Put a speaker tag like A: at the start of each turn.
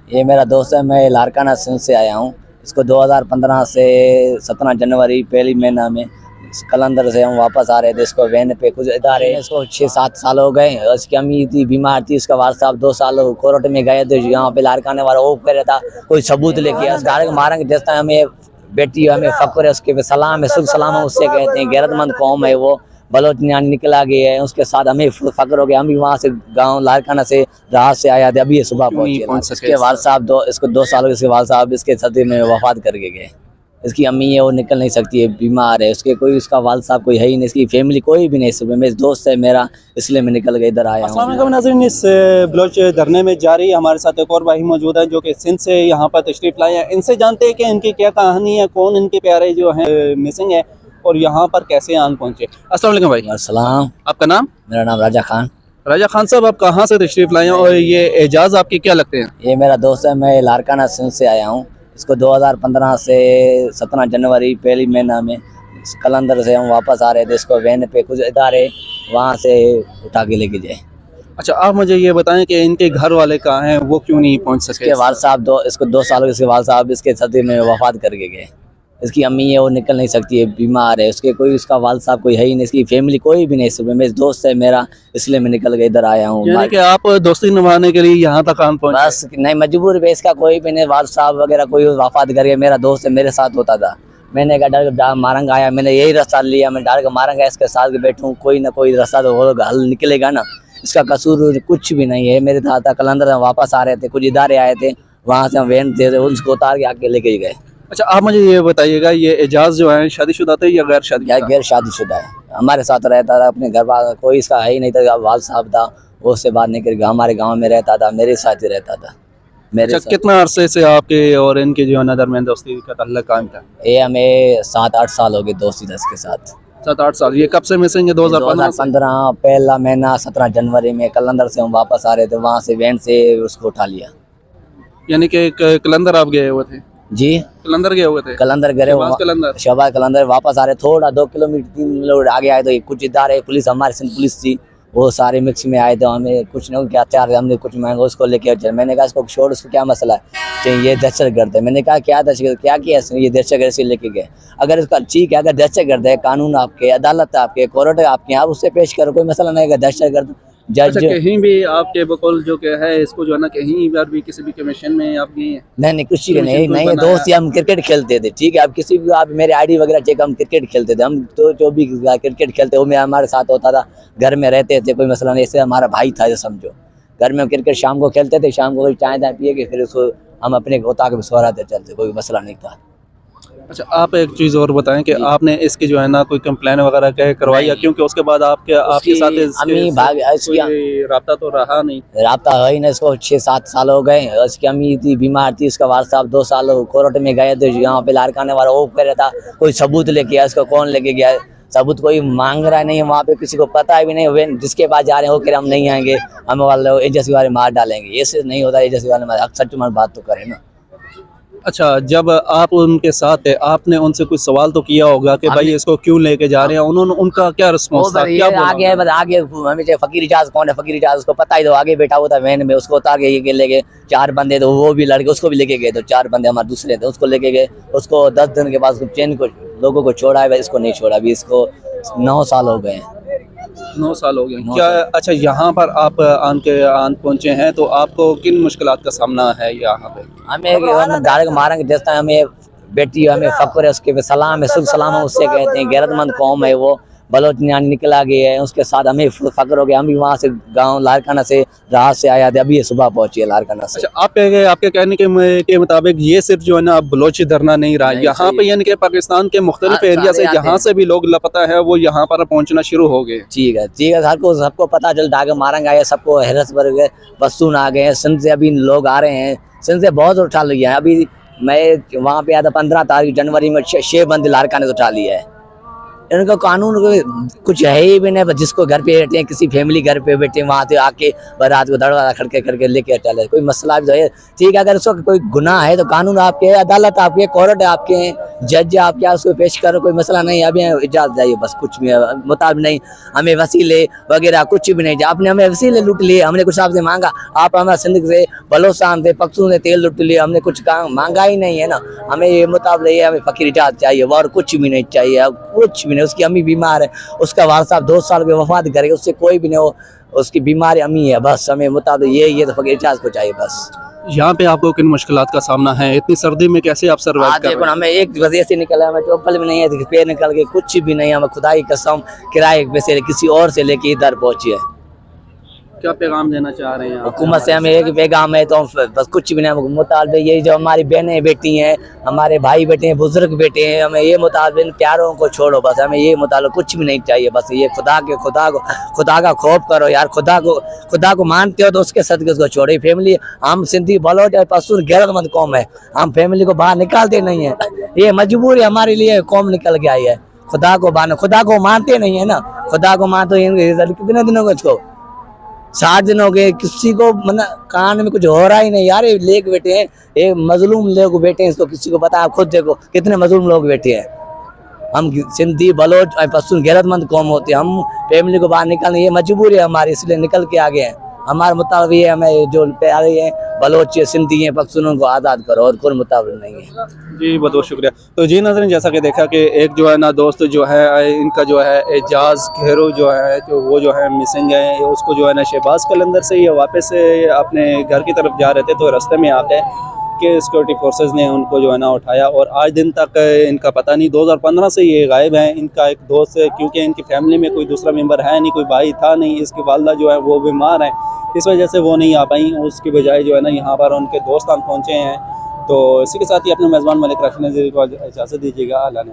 A: ये मेरा दोस्त है, मैं लारकाना सिंध से आया हूँ। इसको 2015 से 17 जनवरी पहली महीना में कलंदर से हम वापस आ रहे थे। इसको वैन पे कुछ इदारे, इसको 6-7 साल हो गए। इसकी अम्मी थी बीमार थी, उसका वाल साहब 2 साल कोर्ट में गए थे। यहाँ पे लारकाने वाला वो कह रहा था कोई सबूत लेके गाड़ी मारेंगे। जैसा हमें बेटी हमें फक्र है, उसके सलाम है, शुभ सलाम है, उससे कहते हैं। गैरतमंद कौम है वो, बलोचिस्तान निकला गया है, उसके साथ हमें फक्र हो गया। हम भी वहाँ से गांव लारकाना से राहत से आया थे, अभी ये सुबह पहुंचे। इसके वाल साहब इसको 2 साल इसके वाल साहब इसके सदी में वफात करके गए। इसकी अम्मी है, वो निकल नहीं सकती है, बीमार है। उसके कोई उसका वाल साहब कोई है ही नहीं, इसकी फैमिली कोई भी नहीं। सुबह मेरे दोस्त है मेरा, इसलिए मैं निकल के इधर आया हूँ।
B: अस्सलाम वालेकुम नाज़रीन, इस बलोच धरने में जारी हमारे साथ एक और भाई मौजूद है जो कि सिंध से यहाँ पर तशरीफ़ लाए हैं। इनसे जानते हैं कि इनकी क्या कहानी है, कौन इनके प्यारे जो हैं मिसिंग है और यहाँ पर कैसे आन पहुँचे। अस्सलाम वालेकुम भाई।
A: अस्सलाम।
B: आपका नाम?
A: मेरा नाम राजा खान।
B: राजा खान साहब, आप कहाँ से तशरीफ़ लाए हैं और ये एजाज़ आपके क्या लगते हैं?
A: ये मेरा दोस्त है, मैं लारकाना सिंध से आया हूँ। इसको 2015 से 17 जनवरी पहली महीना में कलंदर से हम वापस आ रहे थे। इसको वैन पे कुछ इदारे वहाँ से उठा के लेके जाए।
B: अच्छा, आप मुझे ये बताएं कि इनके घर वाले कहाँ हैं, वो क्यों नहीं पहुँच सके?
A: इसके वाल साहब इसको 2 साल इसके वाल साहब इसके सदी में वफात करके गए। इसकी अम्मी है, वो निकल नहीं सकती है, बीमार है। उसके कोई उसका वाल साहब कोई है ही नहीं, इसकी फैमिली कोई भी नहीं। सुबह मेरे दोस्त है मेरा, इसलिए मैं निकल के इधर आया हूँ।
B: यानी कि आप दोस्ती निभाने के लिए यहाँ तक आन पहुँचे?
A: बस नहीं, मजबूर है। इसका कोई भी नहीं, वाल साहब वगैरह कोई वफात करके मेरा दोस्त है, मेरे साथ होता था। मैंने कहा डर मारंगा आया, मैंने यही रास्ता लिया, मैं डर के मारंगा इसके साथ बैठूँ, कोई ना कोई रास्ता तो हल निकलेगा ना। इसका कसूर कुछ भी नहीं है। मेरे था कलंदर वापस आ रहे थे, कुछ इदारे आए थे, वहाँ से हम वैन थे, उसको उतार के आके लेके गए।
B: अच्छा, आप मुझे ये बताइएगा, ये एजाज जो है शादीशुदा थे या गैर शादी?
A: गैर शादीशुदा है, हमारे साथ रहता था। अपने घर वाला कोई इसका है ही नहीं था। वाल साहब था, वो उससे बात नहीं कर, हमारे गांव में रहता था, मेरे साथ ही रहता था। मेरे
B: अच्छा, कितना अरसे से आपके और इनके जो है ना दरमियान दोस्ती का ताल्लुक कायम था?
A: ये हमें 7-8 साल हो गए दोस्ती के साथ।
B: 7-8 साल। ये कब से मिसिंग है?
A: 2015 पहला महीना 17 जनवरी में कलंदर से हम वापस आ रहे थे, वहाँ से वैन से उसको उठा लिया।
B: यानी कि कलंदर आप गए हुए थे?
A: जी,
B: कलंदर गए हुए थे।
A: कलंदर गए, शहबाज कलंदर वापस आ रहे। थोड़ा 2 किलोमीटर 3 किलोमीटर आगे आए तो कुछ इदारे पुलिस, हमारे सिंध पुलिस थी, वो सारे मिक्स में आए थे। हमें कुछ नहीं क्या चार, हमने कुछ मांगा, उसको लेके चले। मैंने कहा इसको छोड़, उसको क्या मसला है, ये दहशतगर्द है। मैंने कहा क्या दहशतगर्द, क्या किया इसने, ये दहशतगर्द से लेके गए। अगर इसका ठीक है, अगर दहशतगर्द है, कानून आपके, अदालत आपके, कोर्ट आपके, आप उससे पेश करो, कोई मसला नहीं है। दहशतगर्द जज
B: कहीं भी आपके बकौल जो है इसको जो है ना कहीं बार भी किसी भी कमीशन में आप गए हैं?
A: नहीं, कुछ नहीं दोस्त, हम क्रिकेट खेलते थे। ठीक है, अब किसी भी आप मेरे आईडी वगैरह चेक, हम क्रिकेट खेलते थे। हम तो जो भी क्रिकेट खेलते वो हमारे साथ होता था, घर में रहते थे, कोई मसला नहीं। इससे हमारा भाई था, समझो। घर में क्रिकेट शाम को खेलते थे, शाम को चाय पिए के फिर उसको हम अपने गोता के सो रहे थे, चलते, कोई मसला नहीं था।
B: अच्छा, आप एक चीज़ और बताएं कि आपने इसकी जो है ना कोई कंप्लेन वगैरह करवाई या? क्योंकि उसके बाद आपके साथ कोई राब्ता तो रहा नहीं।
A: राब्ता है ही नहीं, इसको 6-7 साल हो गए। उसकी अम्मी थी बीमार थी, उसका वाल साहब 2 साल कोर्ट में गए थे। यहाँ पे लारकाने वाला वो कह रहा था कोई सबूत लेके आया, इसको कौन लेके गया? सबूत कोई मांग रहा नहीं है, वहाँ पे किसी को पता भी नहीं। वे जिसके पास जा रहे हैं वो कह रहे हम नहीं आएंगे, हम वाले एजेंसी वाले मार डालेंगे। ये से नहीं होता, एजेंसी वाले सच में बात तो करें ना।
B: अच्छा, जब आप उनके साथ थे, आपने उनसे कुछ सवाल तो किया होगा कि भाई इसको क्यों लेके जा रहे हैं? उन्होंने उनका क्या रिस्पॉन्स था? क्या
A: आगे हमें फकीर इजाज कौन है, फकीर इजाज उसको पता ही, तो आगे बैठा हुआ था वैन में, उसको उतार के ले गए। 4 बंदे थे, वो भी लड़के, उसको भी लेके गए। तो 4 बंदे हमारे दूसरे थे, उसको लेके गए। उसको 10 दिन के बाद चैन को लोगों को छोड़ा है, इसको नहीं छोड़ा। अभी इसको 9 साल हो गए।
B: 9 साल हो गए क्या? अच्छा, यहाँ पर आप आन पहुँचे हैं तो आपको किन मुश्किलात का सामना है यहाँ पे?
A: हमें डायरेक्ट मारेंगे। जैसा हमें बेटी हमें फक्र है, उसके सलाम है, शुभ सलाम है, उससे कहते हैं। गैरतमंद कौम है वो, बलोचिस्तान निकला गया है, उसके साथ हमें फक्र हो गया। हम भी वहाँ से गांव लारकाना से राहत से आया थे, अभी ये सुबह पहुंची है लारकाना से।
B: अच्छा, आपके कहने के मुताबिक ये सिर्फ जो है ना बलोची धरना नहीं रहा, यहाँ पे यानी कि पाकिस्तान के मुख्तलिफ एरिया से जहाँ से भी लोग लापता है वो यहाँ पर पहुँचना शुरू हो गए।
A: ठीक है, सबको पता चल डाके मारेंगे आए, सबको हैरत भर बसून आ गए हैं। सिंध से अभी लोग आ रहे हैं, सिंध से बहुत उठा लिया है। अभी मैं वहाँ पे आया था 15 तारीख जनवरी में, 6 बंदे लारकाने से उठा लिया है। इनका कानून कुछ है ही भी नहीं, बस जिसको घर पे बैठे हैं, किसी फैमिली घर पे बैठे वहाँ से आके रात को दरवाजा खड़के करके लेके चले, कोई मसला भी तो है ठीक है। अगर उसको कोई गुनाह है तो कानून आपके है, अदालत आपके है, कोर्ट आपके हैं, जज आपके, उसको पेश करो, कोई मसला नहीं। अभी इजाजत जाइए बस, कुछ भी मुताबिक नहीं, हमें वसीले वगैरह कुछ भी नहीं। आपने हमें वसीले लूट लिए, हमने कुछ आपसे मांगा, आप हमारा सिंध से बलोचिस्तान से पख्तून से तेल लूट लिए, हमने कुछ मांगा ही नहीं है ना। हमें ये मुताबिक ये हमें फकीर इजाजत चाहिए और कुछ भी नहीं चाहिए, अब कुछ भी नहीं। उसकी अम्मी बीमार है, उसका वाल साहब 2 साल के वफात करेगा, उससे कोई भी नहीं हो, उसकी बीमारी अम्मी है, बस हमें मुताबिक ये तो फकीर इजाजत को चाहिए बस।
B: यहाँ पे आपको किन मुश्किलात का सामना है? इतनी सर्दी में कैसे आप सर्वाइव कर रहे हैं?
A: हमें एक वजह से निकला, हमें चौपल भी नहीं है, पैर निकल के कुछ भी नहीं, हमें खुदा की कसम किराए पे से किसी और से लेके इधर पहुंची है।
B: क्या पैगाम देना चाह रहे हैं
A: हुकूमत से? हमें एक पैगाम है, तो बस कुछ भी नहीं, मुतालबे ये जो हमारी बहनें बेटी हैं, हमारे भाई बेटे हैं, बुजुर्ग बेटे हैं, हमें ये मुतालबे प्यारों को छोड़ो बस, हमें ये मुतालबा कुछ भी नहीं चाहिए। बस ये खुदा का खौफ करो यार, खुदा को मानते हो तो उसके सदके उसको छोड़ो। फैमिली हम सिंधी बलोच और पश्तून गैरतमंद कौम है, हम फैमिली को बाहर निकालते नहीं है, ये मजबूरी हमारे लिए कौम निकल के आई है। खुदा को मानते नहीं है ना, खुदा को मानते कितने दिनों को, इसको 7 दिन हो गए, किसी को मतलब कान में कुछ हो रहा ही नहीं यार। ये लेक बैठे हैं, ये मजलूम लोग बैठे हैं, इसको किसी को पता है? आप खुद देखो कितने मजलूम लोग बैठे हैं। हम सिंधी बलोच और पश्तून गैरतमंद कौम होते हैं, हम फैमिली को बाहर निकालने, ये मजबूरी है हमारी, इसलिए निकल के आ गए हैं। हमारे मुताबिक ये हमें जो प्यारे हैं बलोच सिंधी हैं पख्तूनों को आज़ाद करो, और कोई मुताबिक नहीं है। जी
B: बहुत बहुत शुक्रिया। तो जी नाज़रीन, जैसा कि देखा कि एक जो है ना दोस्त जो है इनका जो है एजाज घेरो जो है, तो वो जो है मिसिंग है, उसको जो है ना शहबाज कलंदर से ये वापस अपने घर की तरफ जा रहे थे, तो रास्ते में आते कि सिक्योरिटी फोर्सेस ने उनको जो है ना उठाया, और आज दिन तक इनका पता नहीं। 2015 से ये गायब हैं। इनका एक दोस्त, क्योंकि इनकी फैमिली में कोई दूसरा मेंबर है नहीं, कोई भाई था नहीं, इसकी वालदा जो है वो बीमार है, इस वजह से वो नहीं आ पाई। उसकी बजाय जो है ना यहाँ पर उनके दोस्त पहुँचे हैं। तो इसी के साथ ही अपने मेज़बान मलिक राशिद नज़ीर को इजाज़त दीजिएगा। अल्लाह ने।